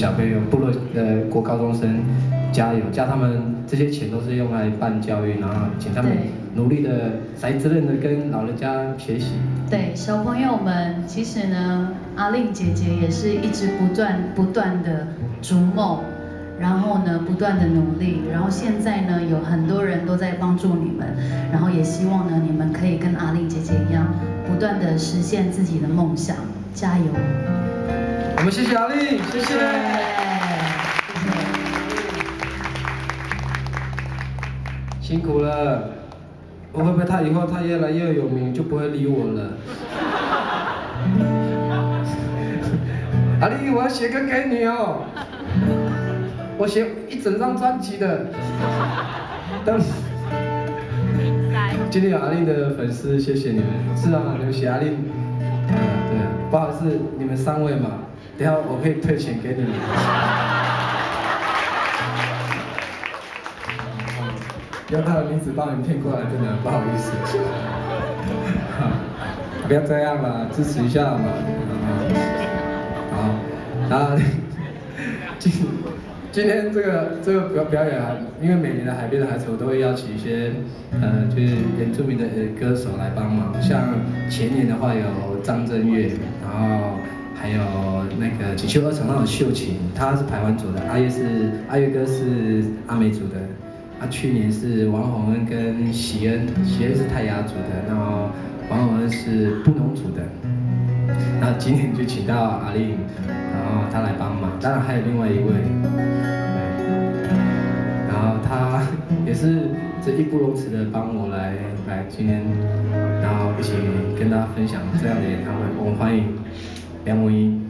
小朋友、部落的国高中生加油，叫他们这些钱都是用来办教育，然后请他们努力的、才责任的跟老人家学习。对，小朋友们，其实呢，阿令姐姐也是一直不断的逐梦，然后呢，不断的努力，然后现在呢，有很多人都在帮助你们，然后也希望呢，你们可以跟阿令姐姐一样，不断的实现自己的梦想，加油！我们谢谢阿令，谢谢。辛苦了，我会不会他以后他越来越有名就不会理我了？阿令，我要写歌给你哦，我写一整张专辑的。今天有阿令的粉丝，谢谢你们。是啊，你们写阿令，对，不好意思，你们3位嘛，等下我可以退钱给你们。用他的名字把你们骗过来，真的不好意思。不要这样啦，支持一下嘛。好，然后今天这个表演啊，因为每年的海边的海丑都会邀请一些就是原住民的歌手来帮忙，像前年的话有张震岳，然后还有那个锦绣二重唱的秀琴，他是排湾族的，阿月哥是阿美族的。去年是王洪恩跟喜恩是泰雅族的，然后王洪恩是布农族的。那今年就请到阿令，然后他来帮忙，当然还有另外一位，然后他也是这义不容辞的帮我来今天，然后一起跟大家分享这样的演唱会。我们欢迎梁文音。